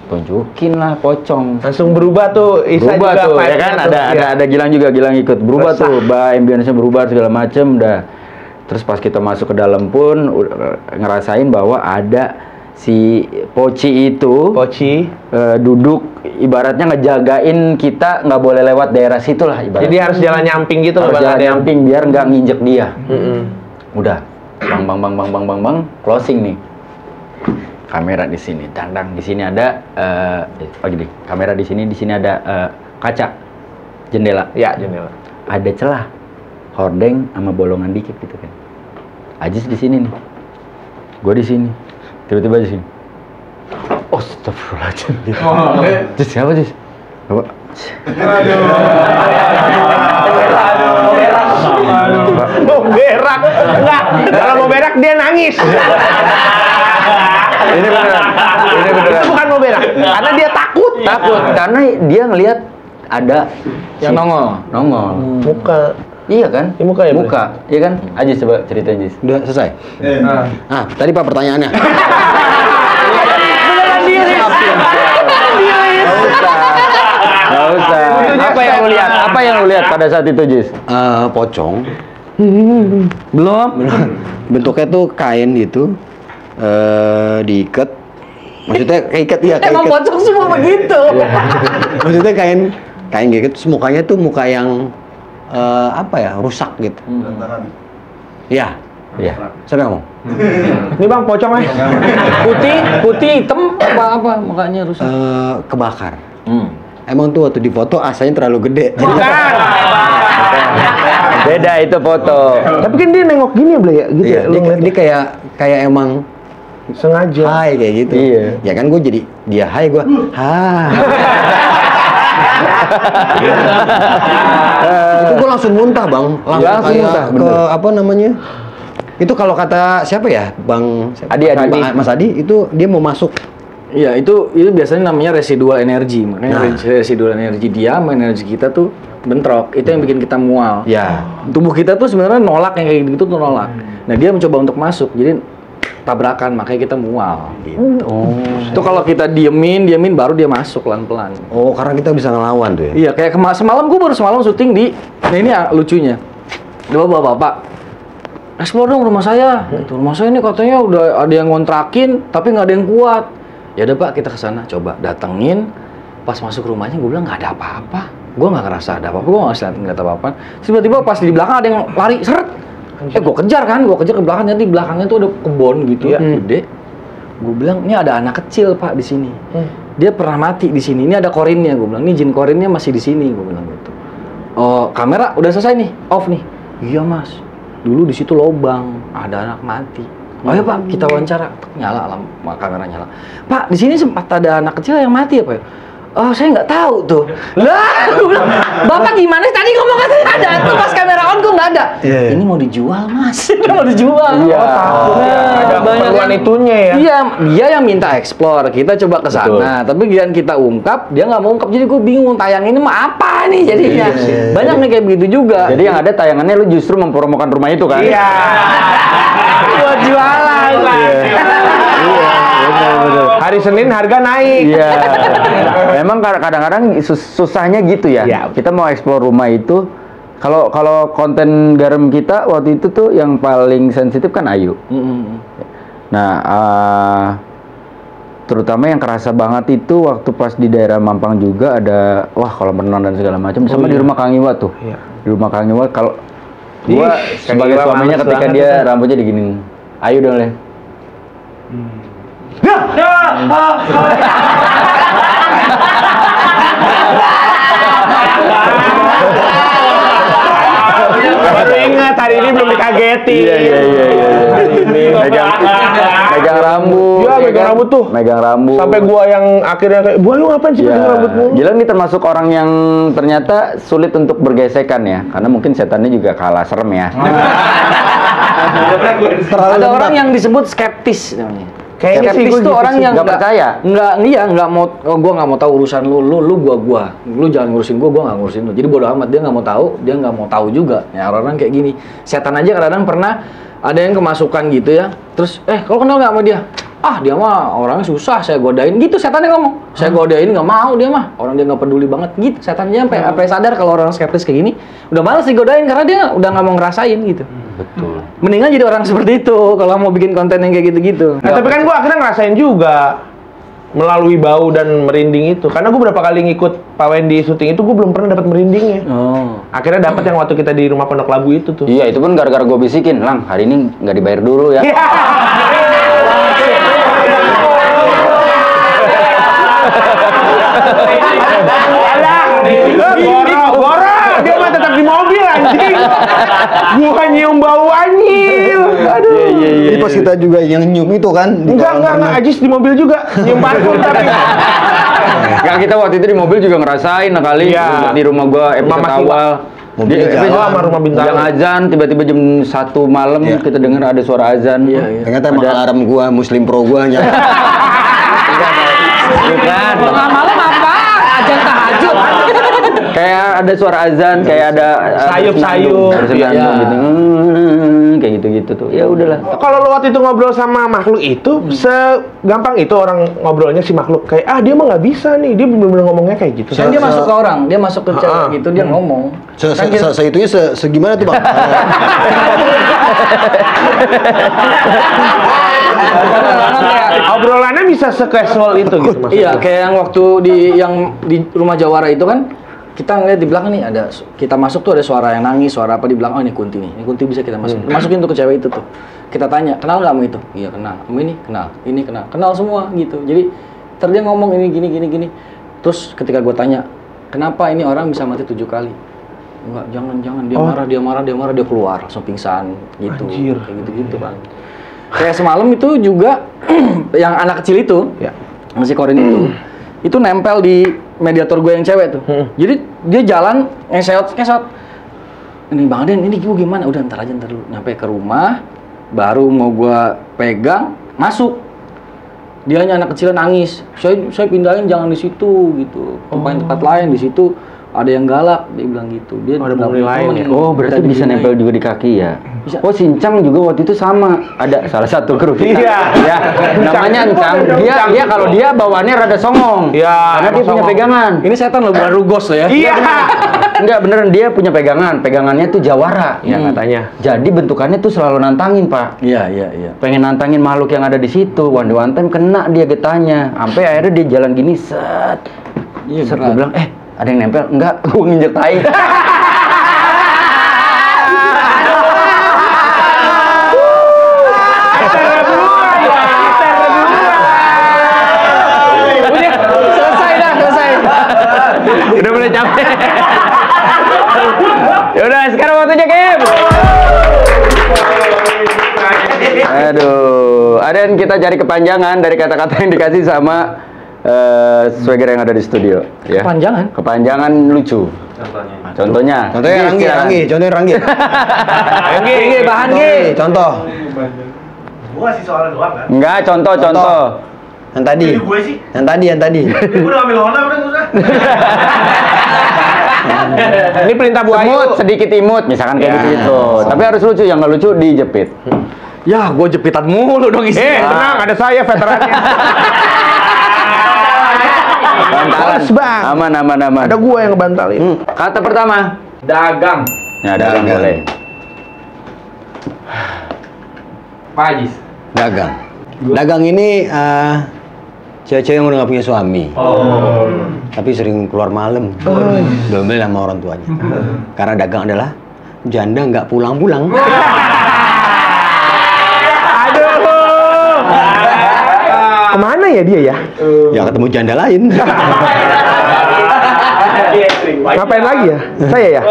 tunjukin lah pocong. Langsung berubah tuh. Isa Berubah juga tuh, ya vibe-nya kan? tuh. Ada Gilang juga, Gilang ikut berubah Resah. tuh, ambience-nya berubah segala macem, dah. Terus pas kita masuk ke dalam pun ngerasain bahwa ada si Poci itu Poci. duduk ibaratnya ngejagain kita nggak boleh lewat daerah situ lah ibaratnya. Jadi harus jalan nyamping gitu harus Bang, jalan ada yang- nyamping biar nggak nginjek dia. Mm-mm. Udah, bang, closing nih. Kamera di sini, dang, di sini ada gini, kamera di sini ada kaca, jendela. Ya jendela. Ada celah, hordeng sama bolongan dikit gitu kan. Ajis di sini nih, gue di sini, tiba-tiba di sini. Oh, astagfirullahaladzim. Jis, siapa Jis? Apa? Mau berak. Enggak. Kalau mau berak dia nangis. Ini beneran. Itu bukan mau berak. Karena dia takut. Takut karena dia ngelihat ada Yang nongol. Muka. Iya kan? Ya, muka ya, Muka. Iya kan? Ajis coba ceritain Jis. Udah selesai? Nah, tadi Pak pertanyaannya. Nggak usah. Apa yang lu lihat pada saat itu, Jis? Pocong. Belum. Bentuknya tuh kain gitu. Diikat. Maksudnya keikat ya, Emang keikat. pocong semua begitu. Maksudnya kain gitu. Terus mukanya tuh muka yang apa ya? Rusak gitu. Iya. Iya. Siapa yang ngomong? Ini Bang pocongnya. Putih, hitam, apa mukanya rusak. Kebakar. Emang tuh waktu difoto asanya terlalu gede. Beda itu foto. Tapi kan dia nengok gini ya, Blay ya? Gitu Iya, ya. Lu ngeliat dia kayak emang sengaja. hai kayak gitu. Iya. Ya kan gue jadi dia hai gue. Hai. Itu gue langsung muntah bang, Langsung kayak muntah, ke bener. apa namanya? Itu kalau kata siapa ya, Bang Adi. Mas Adi itu dia mau masuk. Iya, itu biasanya namanya residual energi. Makanya Nah. residual energi dia sama energi kita tuh bentrok. Itu yang bikin kita mual. Ya. Tubuh kita tuh sebenarnya nolak yang kayak gitu tuh nolak. Nah, dia mencoba untuk masuk. Jadi tabrakan, makanya kita mual gitu. Itu kalau kita diemin baru dia masuk pelan-pelan. Oh, karena kita bisa ngelawan tuh ya. Iya, kayak semalam gue baru semalam syuting di ini lucunya. Dua bapak-bapak. Explore dong rumah saya. Gitu. Rumah saya ini katanya udah ada yang ngontrakin tapi nggak ada yang kuat. Ya udah Pak, kita ke sana coba datengin. Pas masuk rumahnya gue bilang nggak ada apa-apa. Gue nggak ngerasa ada apa-apa. Gue nggak ngeliat apa-apa. Tiba-tiba pas di belakang ada yang lari seret. Gue kejar ke belakang, nanti belakangnya tuh ada kebun gitu ya, gede. Gue bilang, ini ada anak kecil Pak di sini. Dia pernah mati di sini. Ini ada korinnya. Gue bilang, ini jin korinnya masih di sini. Gue bilang gitu. Oh, kamera udah selesai nih, off nih. Iya Mas. Dulu di situ lobang, ada anak mati. Oh ya Pak, kita wawancara. Nyala kamera nyala. Pak, di sini sempat ada anak kecil yang mati ya Pak? Oh, saya nggak tahu tuh. Lah, aku bilang, Bapak gimana sih? Tadi ngomong katanya ada. Tuh pas kamera on kok nggak ada. Ini mau dijual, Mas. Ini mau dijual. Iya. Ada keperluan itunya ya. Iya, dia yang minta explore. Kita coba ke sana. Tapi gian kita ungkap, dia nggak mau ungkap. Jadi gue bingung tayang ini mah apa nih jadinya. Banyak nih kayak begitu juga. Jadi yang ada tayangannya lu justru mempromokan rumah itu kan? Iya. buat jualan. Betul. Hari Senin harga naik. Iya. Memang kadang-kadang susahnya gitu ya. Iya. Kita mau eksplor rumah itu. Kalau konten garam kita waktu itu tuh yang paling sensitif kan Ayu. Nah, terutama yang kerasa banget itu waktu pas di daerah Mampang juga ada kolam renang dan segala macam. Sama di rumah Kang Iwa tuh. Iya. Di rumah Kang Iwa kalau gua sebagai Kang Iwa suaminya males ketika banget dia itu. rambutnya diginin. Ayu dong, Le. Baru ingat hari ini belum dikageti. Iya. Megang rambut. Iya, ya megang kan? rambut tuh. Megang rambut. Sampai gua yang akhirnya kayak, "Gua lu ngapain sih megang rambutmu?" Gilang ini termasuk orang yang ternyata sulit untuk bergesekan ya, karena mungkin setannya juga kalah serem ya. Ada orang yang disebut skeptis namanya. Kayaknya sih Skeptis gua tuh gitu orang sih. yang Nggak percaya. nggak mau, gua nggak mau tahu urusan lu jangan ngurusin gua nggak ngurusin lu. Jadi bodo amat, dia nggak mau tahu, dia nggak mau tahu juga. Ya orang kayak gini, setan aja kadang-kadang pernah ada yang kemasukan gitu ya. Terus kalau kenal nggak sama dia? Ah, dia mah orangnya susah, saya godain gitu. Setannya ngomong, saya godain nggak mau dia mah, orang dia nggak peduli banget gitu. Setannya sampai sadar kalau orang skeptis kayak gini, udah malas digodain karena dia udah nggak mau ngerasain gitu. Betul. Mendingan jadi orang seperti itu kalau mau bikin konten yang kayak gitu-gitu. Tapi kan gua akhirnya ngerasain juga melalui bau dan merinding itu. Karena gua berapa kali ngikut Pak Wendy syuting itu, gua belum pernah dapat merindingnya. Oh. Akhirnya dapat yang waktu kita di rumah Pondok Labu itu tuh. Iya, itu pun gara-gara gue bisikin, Lang, hari ini nggak dibayar dulu ya. Goro, dia mah tetap di mobil anjing. Gua nyium bau anjing. Aduh. Jadi pas kita juga yang nyium itu kan di kolam Enggak, renang. Ajis di mobil juga nyium parfum tapi. Nggak, kita waktu itu di mobil juga ngerasain kali. Iya. Di rumah gue episode Mama Kiwa. awal. Mobilnya Di jalan. episode sama rumah bintang. yang azan, tiba-tiba jam 1 malam Iya. kita dengar ada suara azan. Iya. Ternyata emang alarm gua Muslim Pro gua nyala. Bukan. Tengah malam apa? Ajan tahajud. Kayak ada suara azan, kayak ada Sayup-sayup. senandung Iya. gitu. Kayak gitu-gitu tuh. Ya udahlah. Kalau lo waktu itu ngobrol sama makhluk itu, segampang itu orang ngobrolnya si makhluk kayak dia mah nggak bisa nih, dia bener-bener ngomongnya kayak gitu. Kan dia masuk ke orang, dia masuk ke cewek Ah. gitu, dia ngomong. Kan kita- Segitunya segimana tuh, Bang? Obrolannya bisa se-casual itu gitu maksudnya. Iya, kayak yang waktu di rumah Jawara itu kan kita ngeliat di belakang nih ada, kita masuk tuh ada suara yang nangis, suara apa di belakang, oh ini Kunti nih, ini Kunti bisa kita masukin tuh ke cewek itu tuh. Kita tanya, kenal nggak sama itu? Iya kenal. Sama ini kenal semua gitu. Jadi ntar dia ngomong ini gini. Terus ketika gue tanya, kenapa ini orang bisa mati 7 kali? Enggak, jangan, dia marah, dia keluar, langsung pingsan gitu. Anjir. Kayak gitu kan. Kayak semalam itu juga yang anak kecil itu, Ya. si Korin itu nempel di mediator gue yang cewek tuh. Jadi dia jalan ngeseot. Ini Bang Den, ini gue gimana? Udah ntar dulu. Nyampe ke rumah, baru mau gue pegang, masuk. Dia hanya anak kecil nangis. Saya pindahin jangan di situ gitu. Tempahin tempat lain di situ. Ada yang galak, dia bilang gitu. Dia Ada nggak penghuni punya lain temen. ya? Oh, berarti Kita bisa dihinain. nempel juga di kaki ya? Bisa. Oh, Sincang juga waktu itu sama. Ada salah satu kru kita. Iya. Ya, namanya Encang. Dia kalau dia bawaannya rada songong. Iya, Karena dia emang punya songong. pegangan. Ini setan loh, bukan rugos loh ya. Iya. Enggak beneran, dia punya pegangan. Pegangannya tuh jawara. Ya katanya. Jadi bentukannya tuh selalu nantangin, Pak. Iya. Pengen nantangin makhluk yang ada di situ. One time kena dia getahnya. Sampai akhirnya dia jalan gini, set. Iya, Set, berat. gue bilang, ada yang nempel? Enggak, gue nginjek tai. Selesai. Udah mulai capek. Yaudah, sekarang waktunya game. Aduh, ada yang kita cari kepanjangan dari kata-kata yang dikasih sama swagger yang ada di studio. Ya. Kepanjangan? Kepanjangan lucu. Contohnya. Contohnya Ranggi. Contohnya Ranggi. Ranggi, bahan Gi. Contoh. Gua ngasih soal doang kan? Enggak, contoh. Yang tadi. Gue sih. Yang tadi. Gue udah ambil Honda udah susah. Ini perintah Bu Ayu. Semut, sedikit imut, misalkan kayak gitu. Tapi harus lucu, yang nggak lucu dijepit. Ya, gue jepitan mulu dong isi. Tenang, ada saya veterannya. Bantalan. Bang. Aman. Ada gua yang ngebantalin. Kata pertama. Dagang. Ya, dagang boleh. Pak Ajis. Dagang ini cewek-cewek yang udah gak punya suami. Tapi sering keluar malam. Domel sama orang tuanya. Karena dagang adalah janda nggak pulang-pulang. Kemana ya dia ya? Ya ketemu janda lain. Ngapain lagi ya? Saya ya?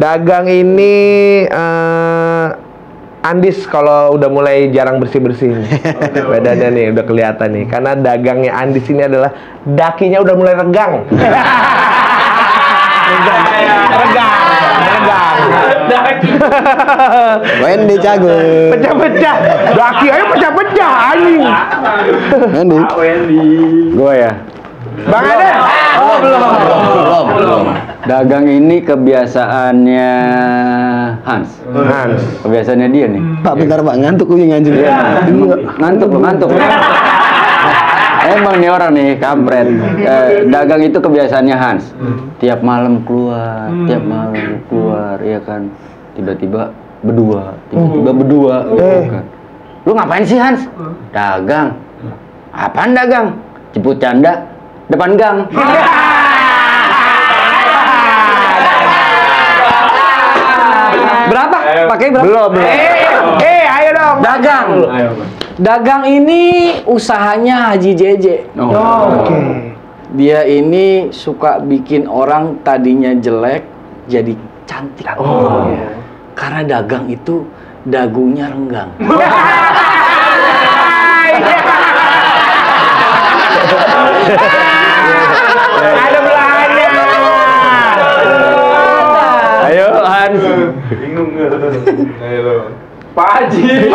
Dagang ini Andis kalau udah mulai jarang bersih-bersih nih. Badannya nih udah kelihatan nih. Karena dagangnya Andis ini adalah dakinya udah mulai regang. Regang. Wendy Cago. Pecah-pecah. Daki ayo pecah-pecah anjing. Wendy. Gue ya. Bang Aden. Belum. Dagang ini kebiasaannya Hans. Kebiasaannya dia nih. Pak bentar Pak, ngantuk gue nganjuk. Ngantuk. Emang nih orang nih kampret. Dagang itu kebiasaannya Hans. Tiap malam keluar, ya kan. Tiba-tiba berdua. Kan. Lu ngapain sih Hans? Dagang. Apaan dagang? Jemput canda depan gang. Berapa? Pakai berapa? Belum. Ayo dong. Dagang. Dagang ini usahanya Haji Jeje. Oke. Dia ini suka bikin orang tadinya jelek jadi cantik. Karena dagang itu dagunya renggang. Ada belanja. Ayo Hans. Bingung nggak? Ayo. Pak Haji.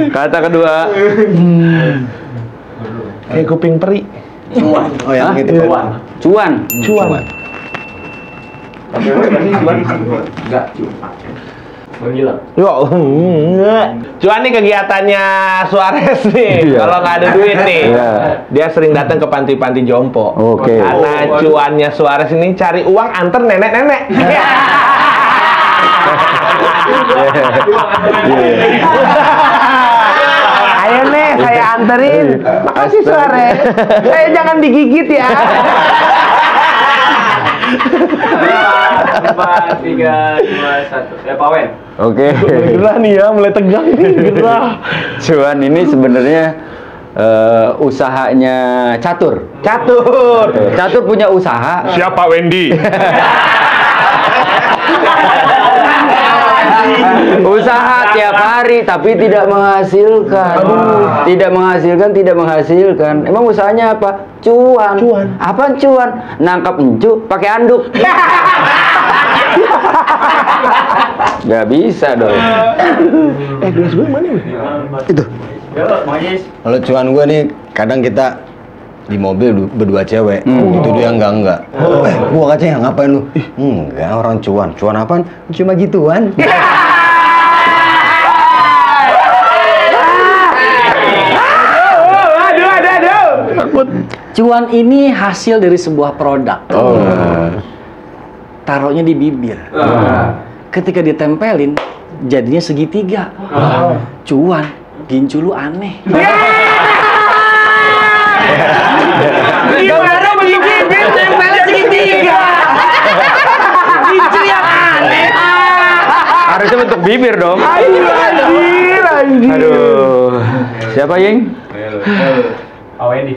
Kata kedua. Kayak kuping peri. Oh yang gitu. Cuan. Enggak, cuma. Menghilang. Yo, cuan nih kegiatannya Suarez nih. Iya. Kalau nggak ada duit nih, Iya. dia sering datang ke panti-panti jompo. Oke. Karena cuannya Suarez ini cari uang antar nenek-nenek. Ayo nih, saya anterin. Makasih Suarez. Saya jangan digigit ya. 4, 3, 2, 1. Ya, Pak Wen. Oke. Gerah nih ya, mulai tegang nih. Gerah. Cuan ini sebenarnya usahanya Catur. Catur punya usaha. Siapa Wendy? Usaha tiap hari tapi tidak menghasilkan. Tidak menghasilkan. Emang usahanya apa? Cuan. Apa cuan? Nangkap encu pakai anduk. Gak bisa dong. Gelas gue mana nih? Itu. Kalau cuan gue nih, kadang kita di mobil berdua cewek, itu dia enggak. Gua kacanya ngapain lu? Enggak, orang cuan apaan? Cuma gituan. Takut. Cuan ini hasil dari sebuah produk. Taruhnya di bibir. Ketika ditempelin, jadinya segitiga. Cuan, gincu lu aneh. Gimana bibir tempelnya segitiga? Gincu yang aneh. Harusnya bentuk bibir dong. Anjir. Aduh. Siapa Ying? Pak Wendy.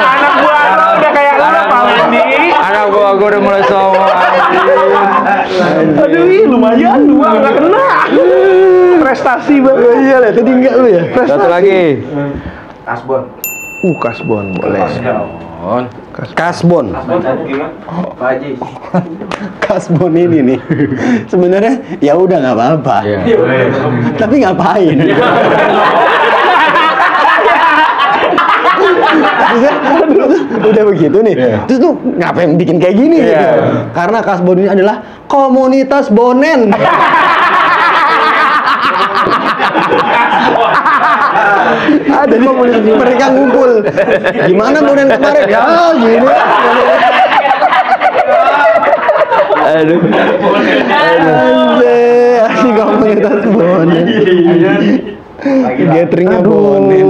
Anak gua udah kayak lu Pak Wendy. Anak gua gua udah mulai songong. Aduh, lumayan 2 nggak kena. Prestasi banget. Iya lah, tadi enggak lu ya. Satu lagi. Kasbon. Kasbon boleh. Kasbon. Pak Haji. Kasbon ini nih. Sebenarnya ya udah nggak apa-apa. Iya. Tapi ngapain? Udah begitu nih. Terus tuh ngapain bikin kayak gini gitu. Karena Kasbon ini adalah komunitas bonen. Ada di komunitas mereka ngumpul. Gimana bonen kemarin? Ya gini. Aduh. Asik komunitas bonen. Gatheringnya bonen.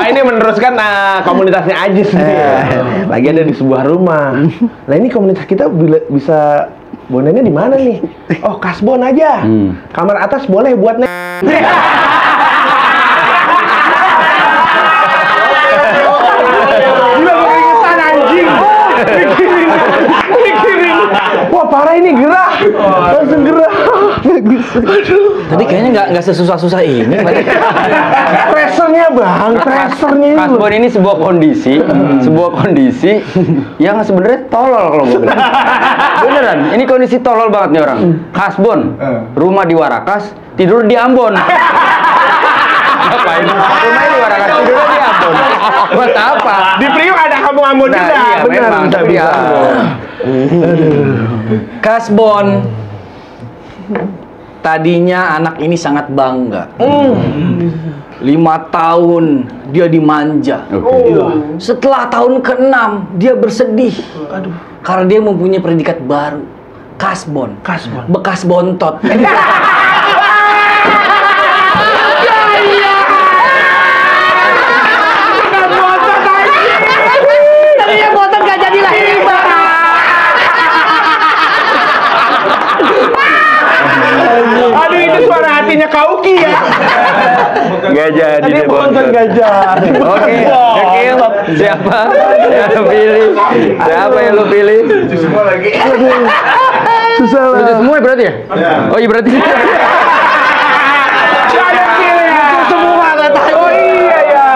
Ini meneruskan komunitasnya Ajis nih. Lagi ada di sebuah rumah. Nah ini komunitas kita bisa bonennya di mana nih? Oh Kasbon aja. Kamar atas boleh buat Gila keringetan anjing. Mikirin. Wah parah ini gerah. Langsung gerah. Tapi kayaknya nggak sesusah-susah ini. Pressernya bang, pressernya itu. Kasbon ini sebuah kondisi yang sebenarnya tolol kalau gue bilang. Beneran, ini kondisi tolol banget nih orang. Kasbon, rumah di Warakas, tidur di Ambon. Ngapain? Rumahnya di Warakas, tidur di Ambon. Buat apa? Di Priok ada kampung Ambon juga. Iya, Bener, memang, tapi bisa. Kasbon. Tadinya anak ini sangat bangga. 5 tahun dia dimanja. Setelah tahun ke-6 dia bersedih. Karena dia mempunyai predikat baru. Kasbon. Bekas bontot. Tadinya bontot gak jadi lahir. Aduh itu suara hatinya Kauki ya. Gak jadi Tadi deh, bontot gajah. Oke, Kekil, siapa yang lu pilih? Siapa yang lu pilih? Semua lagi. Susah lah. Lucu semua berarti ya? Oh iya berarti. Ada pilih lucu semua katanya. Oh iya ya.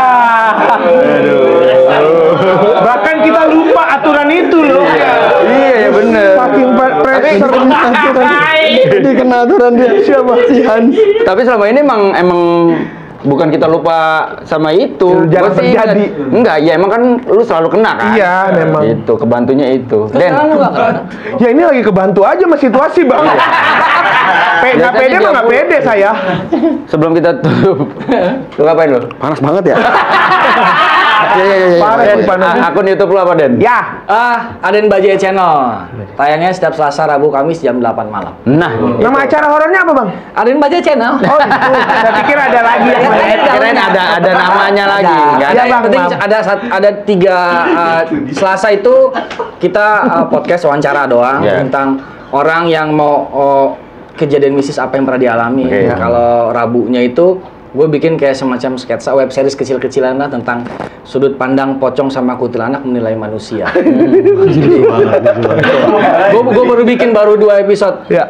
Bahkan kita lupa aturan itu loh. Iya ya bener. Saking pressure Dikena aturan dia siapa? Si Hans. Tapi selama ini emang bukan kita lupa sama itu. Jangan Gua sih terjadi. enggak, ya emang kan lu selalu kena kan? Iya, memang. Itu kebantunya itu. Sekarang lu gak kena? Ya ini lagi kebantu aja sama situasi bang. Nggak pede mah nggak pede saya. Sebelum kita tutup, lu ngapain lu? Panas banget ya. Parah Den, sih panas. akun YouTube lu apa Den? Ya. Aden Bajai Channel. Tayangnya setiap Selasa, Rabu, Kamis jam 8 malam. Nah, Nama acara horornya apa bang? Aden Bajai Channel. Oh itu. Saya pikir ada lagi yang lain. kirain ada namanya lagi. Nggak Ada, ada. yang penting maaf. ada 3 Selasa itu kita podcast wawancara doang Yeah. tentang orang yang mau kejadian mistis apa yang pernah dialami. Oke. Kalau Rabunya itu gue bikin kayak semacam sketsa web series kecil-kecilan lah tentang sudut pandang pocong sama kuntilanak menilai manusia. Gue baru bikin 2 episode. Ya.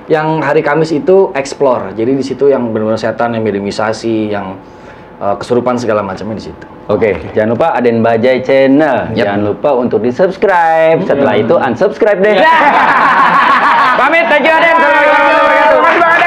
Yang hari Kamis itu explore. Jadi di situ yang benar-benar setan, yang mediumisasi, yang kesurupan segala macamnya di situ. Oke, jangan lupa Aden Bajai Channel. Jangan lupa untuk di-subscribe. Setelah itu unsubscribe deh. Pamit, thank you Aden. Assalamualaikum warahmatullahi wabarakatuh.